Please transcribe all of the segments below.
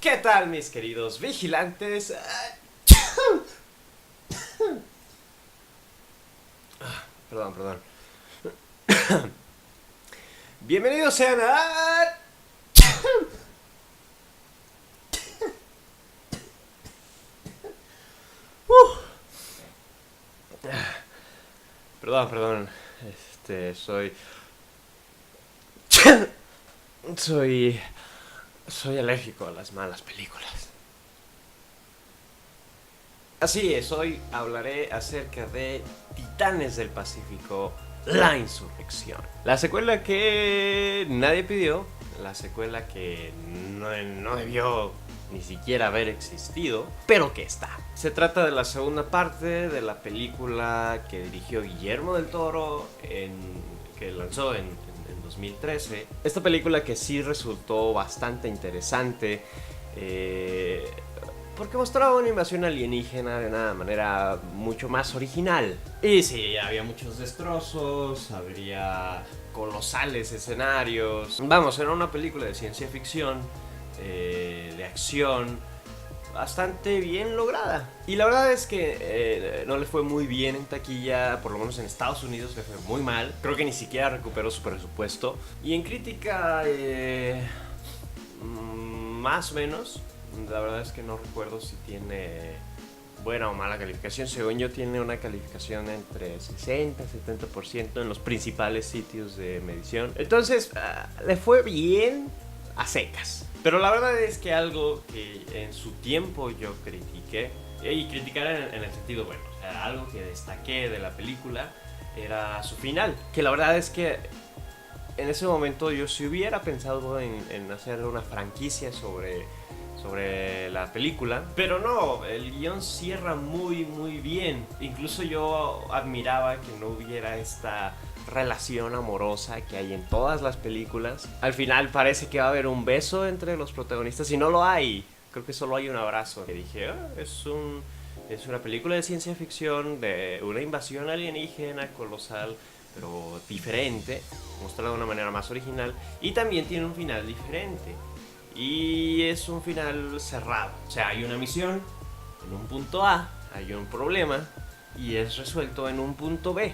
¿Qué tal, mis queridos vigilantes? Perdón. Bienvenidos sean a... Perdón. Soy... Soy... Soy alérgico a las malas películas. Así es, hoy hablaré acerca de Titanes del Pacífico, La Insurrección. La secuela que nadie pidió, la secuela que no debió ni siquiera haber existido, pero que está. Se trata de la segunda parte de la película que dirigió Guillermo del Toro, que lanzó en 2013. Esta película que sí resultó bastante interesante, porque mostraba una invasión alienígena de una manera mucho más original. Y sí, había muchos destrozos, habría colosales escenarios. Vamos, era una película de ciencia ficción, de acción, bastante bien lograda. Y la verdad es que no le fue muy bien en taquilla, por lo menos en Estados Unidos le fue muy mal. Creo que ni siquiera recuperó su presupuesto. Y en crítica, más o menos. La verdad es que no recuerdo si tiene buena o mala calificación. Según yo tiene una calificación entre 60 y 70% en los principales sitios de medición. Entonces le fue bien a secas. Pero la verdad es que algo que en su tiempo yo critiqué, y criticar en el sentido bueno, o sea, algo que destaqué de la película era su final. Que la verdad es que en ese momento yo si hubiera pensado en hacer una franquicia sobre la película, pero no, el guión cierra muy bien. Incluso yo admiraba que no hubiera esta relación amorosa que hay en todas las películas. Al final parece que va a haber un beso entre los protagonistas y no lo hay. Creo que solo hay un abrazo. Que dije, es una película de ciencia ficción de una invasión alienígena colosal, pero diferente, mostrada de una manera más original, y también tiene un final diferente. Y es un final cerrado. O sea, hay una misión en un punto A, hay un problema y es resuelto en un punto B.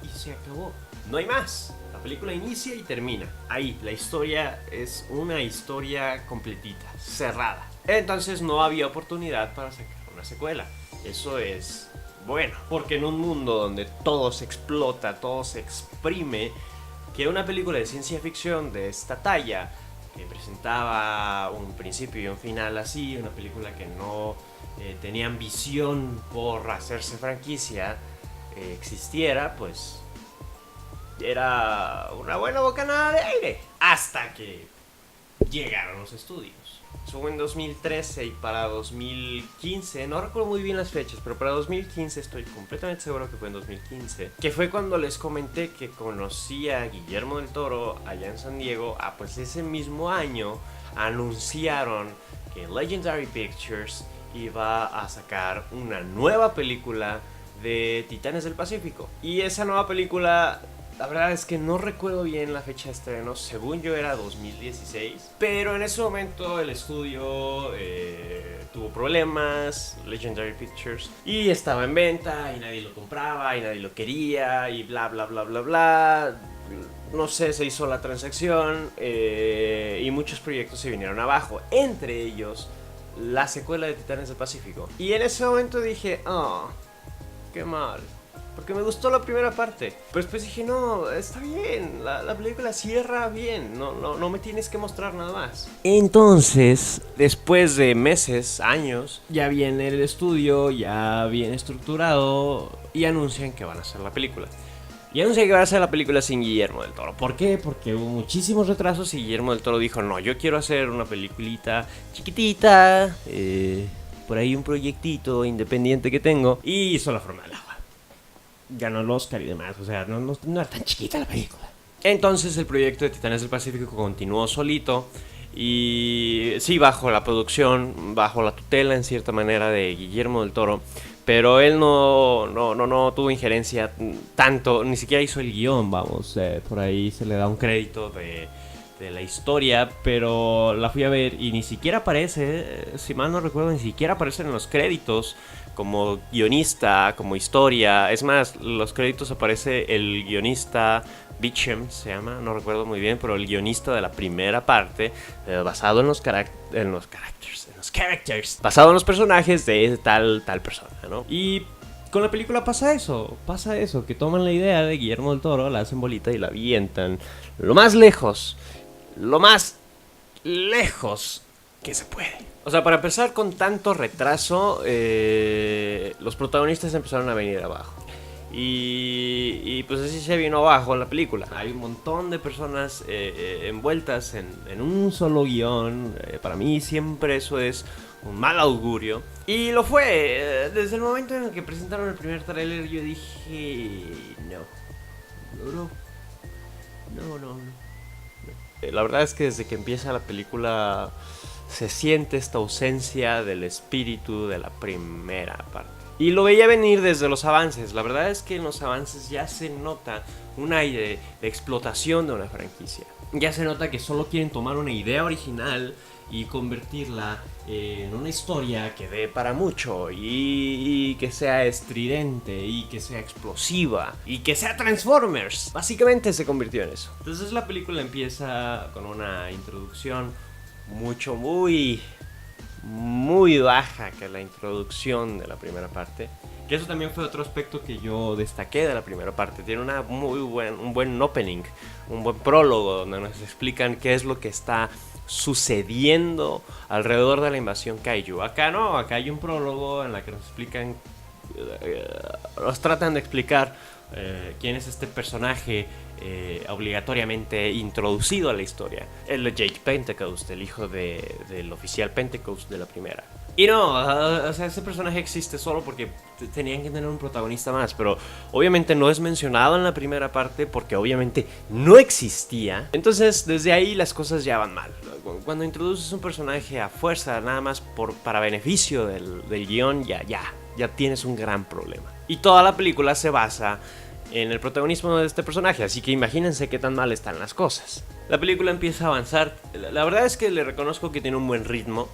Y se acabó. No hay más. La película inicia y termina. Ahí, la historia es una historia completita, cerrada. Entonces no había oportunidad para sacar una secuela. Eso es bueno, porque en un mundo donde todo se explota, todo se exprime, que una película de ciencia ficción de esta talla, que presentaba un principio y un final así, una película que no tenía ambición por hacerse franquicia, existiera, pues era una buena bocanada de aire. Hasta que llegaron los estudios. Eso fue en 2013 y para 2015, no recuerdo muy bien las fechas, pero para 2015 estoy completamente seguro que fue en 2015, que fue cuando les comenté que conocí a Guillermo del Toro allá en San Diego. Pues ese mismo año anunciaron que Legendary Pictures iba a sacar una nueva película de Titanes del Pacífico. Y esa nueva película, la verdad es que no recuerdo bien la fecha de estreno, según yo era 2016, pero en ese momento el estudio tuvo problemas, Legendary Pictures, y estaba en venta y nadie lo compraba y nadie lo quería y bla bla bla bla bla. No sé, se hizo la transacción y muchos proyectos se vinieron abajo, entre ellos la secuela de Titanes del Pacífico. Y en ese momento dije, qué mal, porque me gustó la primera parte. Pero después dije, no, está bien, la película cierra bien, no me tienes que mostrar nada más. Entonces, después de meses, años, ya viene el estudio, ya bien estructurado, y anuncian que van a hacer la película. Y anuncian que van a hacer la película sin Guillermo del Toro. ¿Por qué? Porque hubo muchísimos retrasos y Guillermo del Toro dijo, no, yo quiero hacer una peliculita chiquitita, por ahí un proyectito independiente que tengo, y hizo La Forma del Agua. Ganó el Oscar y demás, o sea, no era tan chiquita la película. Entonces el proyecto de Titanes del Pacífico continuó solito, y sí, bajo la producción, bajo la tutela en cierta manera de Guillermo del Toro, pero él no tuvo injerencia tanto, ni siquiera hizo el guión, vamos, por ahí se le da un crédito de de la historia, pero la fui a ver y ni siquiera aparece, si mal no recuerdo, ni siquiera aparece en los créditos como guionista, como historia. Es más, los créditos aparece el guionista Beecham, se llama, no recuerdo muy bien, pero el guionista de la primera parte, basado en los characters, basado en los personajes de tal persona, ¿no? Y con la película pasa eso, que toman la idea de Guillermo del Toro, la hacen bolita y la avientan lo más lejos que se puede. O sea, para empezar, con tanto retraso, los protagonistas empezaron a venir abajo. Y pues así se vino abajo en la película. Hay un montón de personas envueltas en un solo guión. Para mí siempre eso es un mal augurio. Y lo fue. Desde el momento en el que presentaron el primer tráiler yo dije... No. La verdad es que desde que empieza la película se siente esta ausencia del espíritu de la primera parte. Y lo veía venir desde los avances. La verdad es que en los avances ya se nota un aire de explotación de una franquicia. Ya se nota que solo quieren tomar una idea original y convertirla en una historia que dé para mucho y que sea estridente y que sea explosiva y que sea Transformers. Básicamente se convirtió en eso. Entonces la película empieza con una introducción muy baja que la introducción de la primera parte. Que eso también fue otro aspecto que yo destaqué de la primera parte. Tiene un buen opening, un buen prólogo donde nos explican qué es lo que está sucediendo alrededor de la invasión Kaiju. Acá no, acá hay un prólogo en la que nos explican, nos tratan de explicar quién es este personaje obligatoriamente introducido a la historia. El de Jake Pentecost, el hijo del oficial Pentecost de la primera. Y no, o sea, ese personaje existe solo porque tenían que tener un protagonista más, pero obviamente no es mencionado en la primera parte porque obviamente no existía. Entonces desde ahí las cosas ya van mal. Cuando introduces un personaje a fuerza, nada más para beneficio del guión, ya tienes un gran problema. Y toda la película se basa en el protagonismo de este personaje, así que imagínense qué tan mal están las cosas. La película empieza a avanzar. La verdad es que le reconozco que tiene un buen ritmo.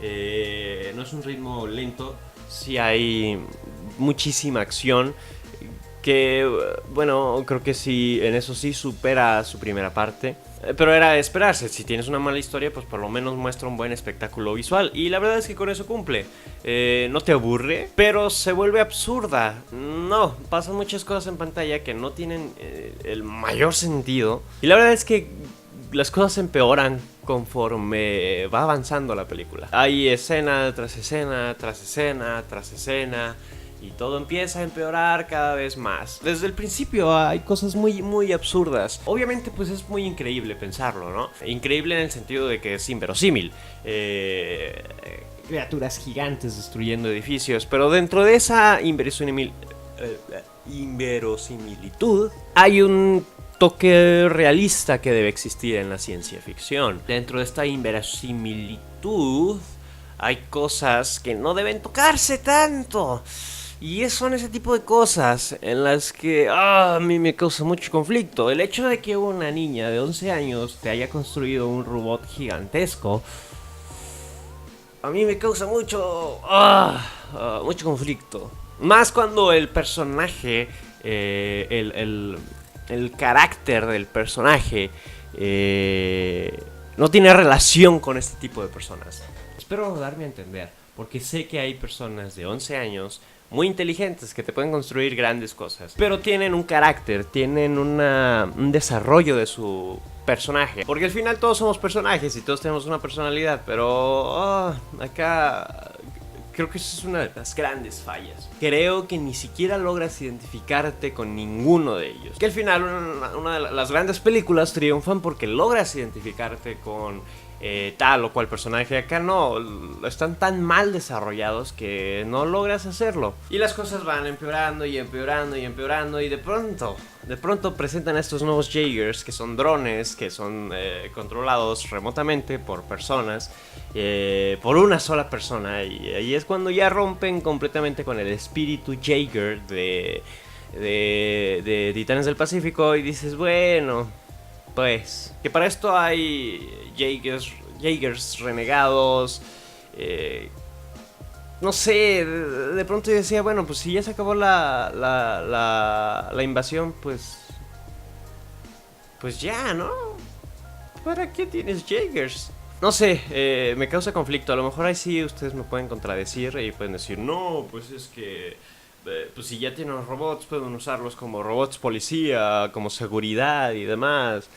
No es un ritmo lento, sí hay muchísima acción que, bueno, creo que sí, en eso sí supera su primera parte. Pero era de esperarse, si tienes una mala historia, pues por lo menos muestra un buen espectáculo visual. Y la verdad es que con eso cumple. No te aburre, pero se vuelve absurda. No, pasan muchas cosas en pantalla que no tienen el mayor sentido. Y la verdad es que las cosas empeoran conforme va avanzando la película. Hay escena tras escena, tras escena, tras escena, y todo empieza a empeorar cada vez más. Desde el principio hay cosas muy absurdas. Obviamente pues es muy increíble pensarlo, ¿no? Increíble en el sentido de que es inverosímil. Criaturas gigantes destruyendo edificios. Pero dentro de esa inverosimilitud hay un toque realista que debe existir en la ciencia ficción. Dentro de esta inverosimilitud hay cosas que no deben tocarse tanto. Y son ese tipo de cosas en las que a mí me causa mucho conflicto. El hecho de que una niña de 11 años te haya construido un robot gigantesco, a mí me causa mucho conflicto. Más cuando el personaje, el carácter del personaje no tiene relación con este tipo de personas. Espero darme a entender, porque sé que hay personas de 11 años muy inteligentes que te pueden construir grandes cosas, pero tienen un carácter, tienen un desarrollo de su personaje, porque al final todos somos personajes y todos tenemos una personalidad, pero acá creo que eso es una de las grandes fallas. Creo que ni siquiera logras identificarte con ninguno de ellos. Que al final una de las grandes películas triunfan porque logras identificarte con tal o cual personaje. Acá no, están tan mal desarrollados que no logras hacerlo. Y las cosas van empeorando y empeorando y empeorando, y de pronto presentan a estos nuevos Jaegers, que son drones, que son controlados remotamente por personas, por una sola persona, y ahí es cuando ya rompen completamente con el espíritu Jaeger de Titanes del Pacífico, y dices, bueno, pues, que para esto hay Jaegers renegados, no sé, de pronto yo decía, bueno, pues si ya se acabó la invasión, pues ya, ¿no? ¿Para qué tienes Jaegers? No sé, me causa conflicto. A lo mejor ahí sí ustedes me pueden contradecir y pueden decir, no, pues es que pues si ya tienen los robots, pueden usarlos como robots policía, como seguridad y demás.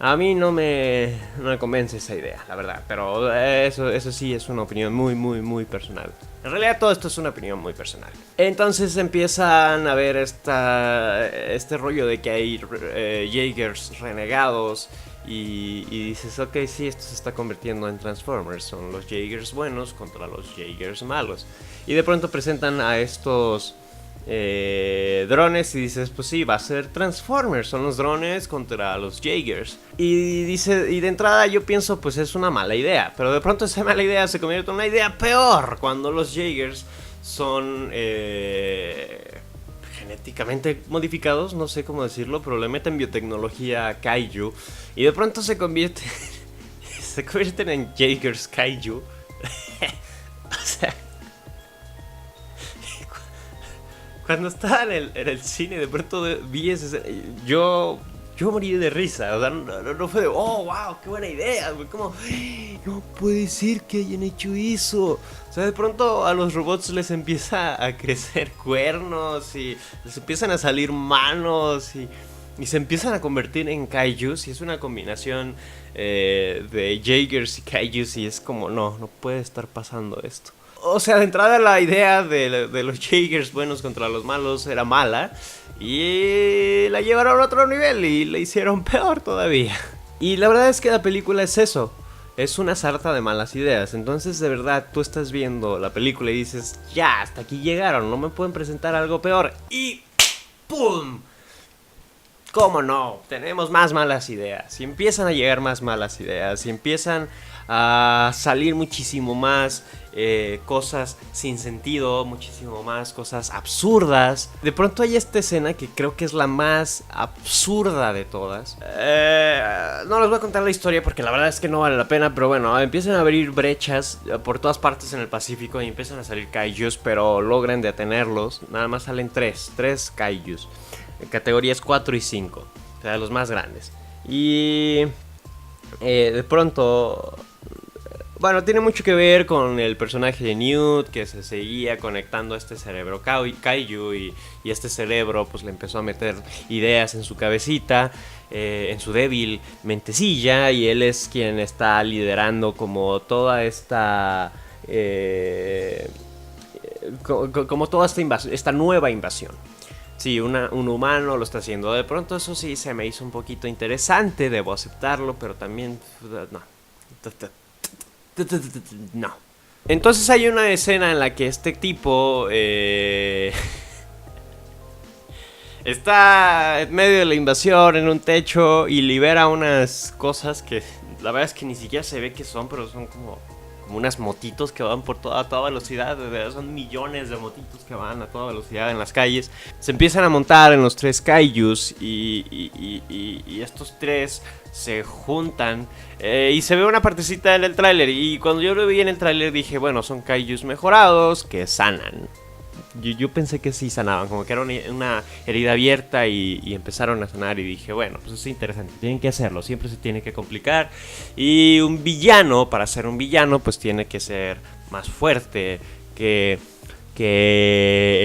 A mí no me convence esa idea, la verdad. Pero eso sí es una opinión muy personal. En realidad todo esto es una opinión muy personal. Entonces empiezan a ver este rollo de que hay Jaegers renegados. Y dices, ok, sí, esto se está convirtiendo en Transformers. Son los Jaegers buenos contra los Jaegers malos. Y de pronto presentan a estos drones y dices, pues sí, va a ser Transformers. Son los drones contra los Jaegers. Y de entrada yo pienso, pues es una mala idea. Pero de pronto esa mala idea se convierte en una idea peor cuando los Jaegers son genéticamente modificados, no sé cómo decirlo, pero le meten biotecnología a Kaiju y de pronto se convierten en Jaegers Kaiju. O sea, cuando estaba en el cine, de pronto vi ese, yo morí de risa. O sea, no fue de, oh, wow, qué buena idea. Fue como, no puede ser que hayan hecho eso. O sea, de pronto a los robots les empieza a crecer cuernos y les empiezan a salir manos y se empiezan a convertir en kaijus. Y es una combinación de Jaegers y kaijus y es como, no puede estar pasando esto. O sea, de entrada la idea de los Jaegers buenos contra los malos era mala. Y la llevaron a otro nivel y la hicieron peor todavía. Y la verdad es que la película es eso. Es una sarta de malas ideas. Entonces de verdad tú estás viendo la película y dices, ya, hasta aquí llegaron, no me pueden presentar algo peor. Y ¡pum! ¿Cómo no? Tenemos más malas ideas. Y empiezan a llegar más malas ideas. Y empiezan a salir muchísimo más cosas sin sentido, muchísimo más cosas absurdas. De pronto hay esta escena que creo que es la más absurda de todas. No les voy a contar la historia porque la verdad es que no vale la pena, pero bueno, empiezan a abrir brechas por todas partes en el Pacífico y empiezan a salir kaijus, pero logran detenerlos. Nada más salen tres kaijus, en categorías 4 y 5, o sea, los más grandes. Y de pronto, bueno, tiene mucho que ver con el personaje de Newt, que se seguía conectando a este cerebro kaiju y este cerebro pues le empezó a meter ideas en su cabecita, en su débil mentecilla, y él es quien está liderando como toda esta como toda esta nueva invasión. Sí, un humano lo está haciendo. De pronto eso sí se me hizo un poquito interesante, debo aceptarlo, pero también no. Entonces hay una escena en la que este tipo está en medio de la invasión en un techo y libera unas cosas que la verdad es que ni siquiera se ve qué son, pero son como unas motitos que van por a toda velocidad. Son millones de motitos que van a toda velocidad en las calles. Se empiezan a montar en los tres kaijus y estos tres se juntan y se ve una partecita en el tráiler. Y cuando yo lo vi en el tráiler dije, bueno, son kaijus mejorados que sanan. Yo pensé que sí sanaban, como que era una herida abierta y empezaron a sanar. Y dije, bueno, pues es interesante, tienen que hacerlo, siempre se tiene que complicar. Y un villano, para ser un villano, pues tiene que ser más fuerte que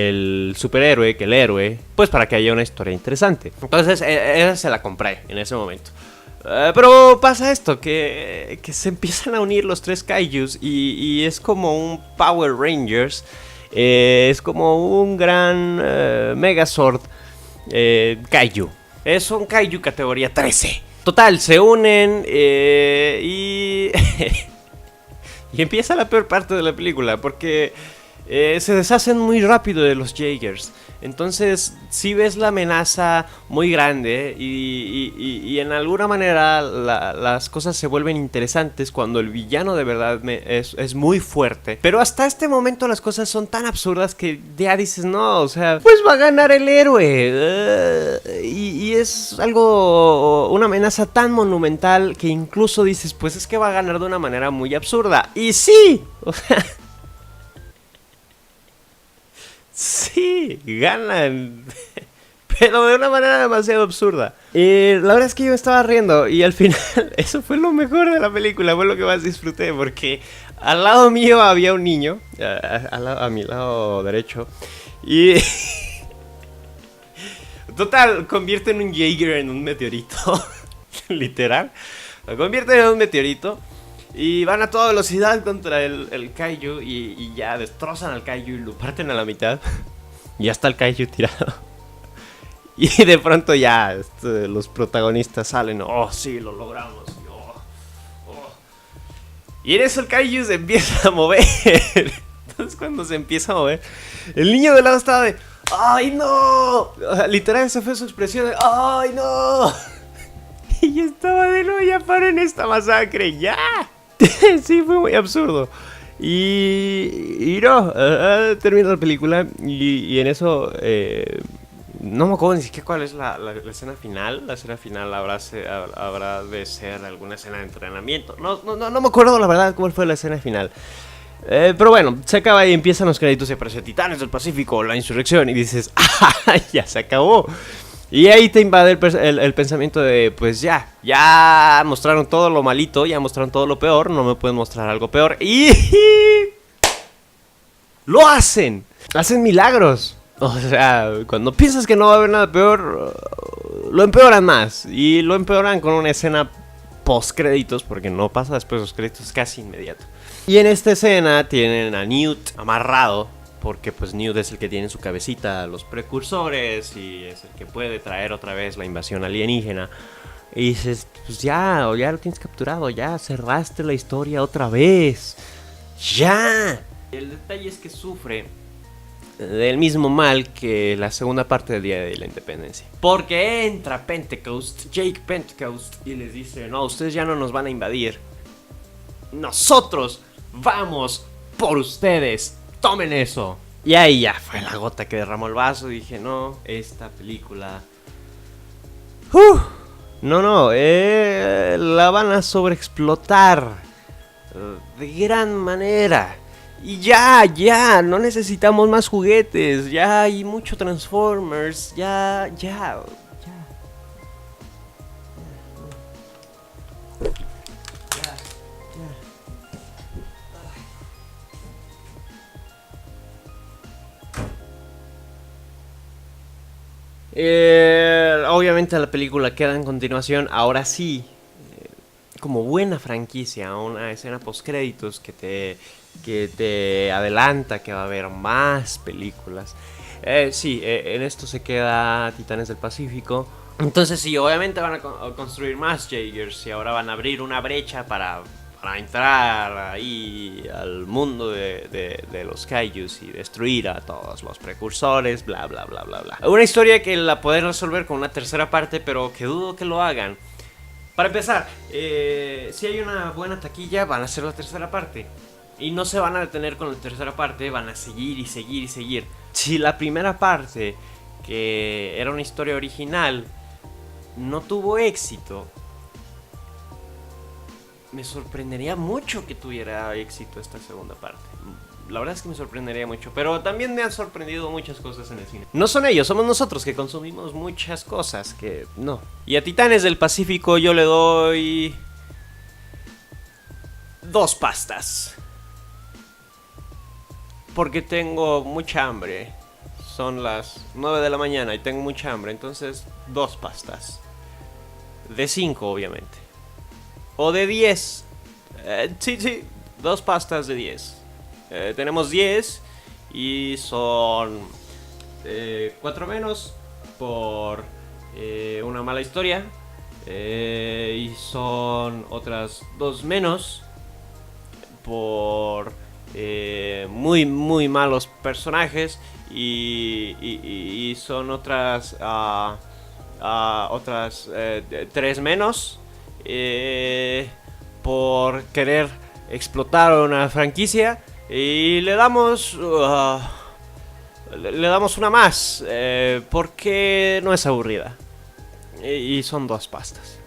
el superhéroe, que el héroe, pues para que haya una historia interesante. Entonces esa se la compré en ese momento. Pero pasa esto, que se empiezan a unir los tres kaijus y es como un Power Rangers. Es como un gran Megazord kaiju. Es un kaiju categoría 13. Total, se unen y empieza la peor parte de la película, porque se deshacen muy rápido de los Jaegers. Entonces, si ves la amenaza muy grande y en alguna manera las cosas se vuelven interesantes cuando el villano de verdad es muy fuerte. Pero hasta este momento las cosas son tan absurdas que ya dices, no, o sea, pues va a ganar el héroe. Y es algo, una amenaza tan monumental que incluso dices, pues es que va a ganar de una manera muy absurda. Y sí, o sea... Sí, ganan. Pero de una manera demasiado absurda. La verdad es que yo me estaba riendo. Y al final, eso fue lo mejor de la película. Fue lo que más disfruté. Porque al lado mío había un niño. A mi lado derecho. Y... Total, convierten un Jaeger en un meteorito. Literal. Lo convierten en un meteorito. Y van a toda velocidad contra el Kaiju y ya destrozan al Kaiju y lo parten a la mitad. Y ya está el Kaiju tirado. Y de pronto ya los protagonistas salen. Oh, sí, lo logramos. Y en eso el Kaiju se empieza a mover. Entonces cuando se empieza a mover, el niño de lado estaba de... ¡Ay, no! O sea, literal esa fue su expresión de... ¡Ay, no! Y yo estaba de... No, ya paren esta masacre, ya. Sí, fue muy absurdo. Y no, termina la película y en eso no me acuerdo ni siquiera cuál es la escena final. La escena final habrá de ser alguna escena de entrenamiento. No me acuerdo la verdad cuál fue la escena final. Pero bueno, se acaba y empiezan los créditos y aparece Titanes del Pacífico, la insurrección. Y dices, ¡ah! Ya se acabó. Y ahí te invade el pensamiento de, pues ya mostraron todo lo malito, ya mostraron todo lo peor, no me pueden mostrar algo peor. Y lo hacen milagros. O sea, cuando piensas que no va a haber nada peor, lo empeoran más. Y lo empeoran con una escena post créditos, porque no pasa después de los créditos, es casi inmediato. Y en esta escena tienen a Newt amarrado, porque pues Newt es el que tiene en su cabecita los precursores y es el que puede traer otra vez la invasión alienígena. Y dices, pues ya lo tienes capturado, ya cerraste la historia otra vez. ¡Ya! El detalle es que sufre del mismo mal que la segunda parte del Día de la Independencia. Porque entra Jake Pentecost, y les dice, no, ustedes ya no nos van a invadir. Nosotros vamos por ustedes. ¡Tomen eso! Y ahí ya fue la gota que derramó el vaso. Dije, no, esta película... No, la van a sobreexplotar de gran manera. Y ya, no necesitamos más juguetes. Ya hay mucho Transformers. Ya. Obviamente la película queda en continuación, ahora sí, como buena franquicia, una escena post créditos que te adelanta que va a haber más películas. Sí, en esto se queda Titanes del Pacífico. Entonces sí, obviamente van a construir más Jaegers y ahora van a abrir una brecha para entrar ahí al mundo de los Kaijus y destruir a todos los precursores, bla bla bla bla bla. Una historia que la pueden resolver con una tercera parte, pero que dudo que lo hagan. Para empezar, si hay una buena taquilla, van a hacer la tercera parte. Y no se van a detener con la tercera parte, van a seguir y seguir y seguir. Si la primera parte, que era una historia original, no tuvo éxito, me sorprendería mucho que tuviera éxito esta segunda parte. La verdad es que me sorprendería mucho, pero también me han sorprendido muchas cosas en el cine. No son ellos, somos nosotros que consumimos muchas cosas que no. Y a Titanes del Pacífico yo le doy 2 pastas. Porque tengo mucha hambre. Son las 9 de la mañana y tengo mucha hambre, entonces 2 pastas. De 5 obviamente. O de 10. Sí, 2 pastas de 10. Tenemos 10 y son 4 menos por una mala historia. Y son otras 2 menos por muy, muy malos personajes y son otras, otras 3 menos por querer explotar una franquicia y le damos una más porque no es aburrida y son 2 pastas.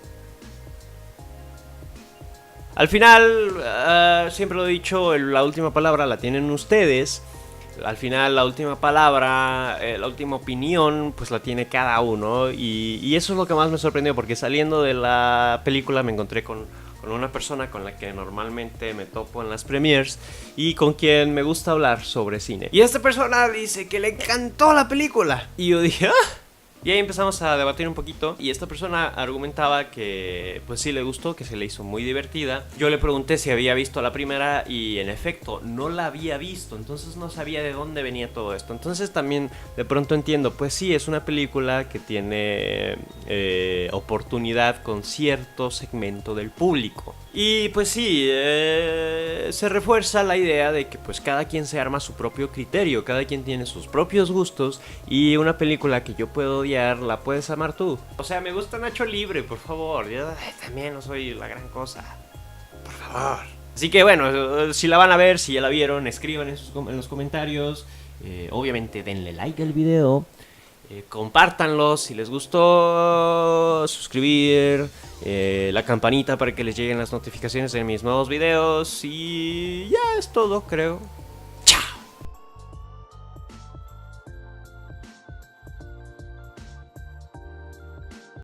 Al final, siempre lo he dicho, la última palabra la tienen ustedes. Al final la última palabra, la última opinión, pues la tiene cada uno. Y eso es lo que más me sorprendió, porque saliendo de la película me encontré con una persona con la que normalmente me topo en las premieres y con quien me gusta hablar sobre cine. Y esta persona dice que le encantó la película. Y yo dije, ¡ah! Y ahí empezamos a debatir un poquito y esta persona argumentaba que pues sí le gustó, que se le hizo muy divertida. Yo le pregunté si había visto la primera y en efecto no la había visto, entonces no sabía de dónde venía todo esto. Entonces también de pronto entiendo, pues sí, es una película que tiene oportunidad con cierto segmento del público. Y pues sí, se refuerza la idea de que pues cada quien se arma su propio criterio, cada quien tiene sus propios gustos y una película que yo puedo odiar la puedes amar tú. O sea, me gusta Nacho Libre, por favor, yo también no soy la gran cosa, por favor. Así que bueno, si la van a ver, si ya la vieron, escriban en los comentarios, obviamente denle like al video. Compártanlo si les gustó, suscribir, la campanita para que les lleguen las notificaciones de mis nuevos videos y ya es todo, creo.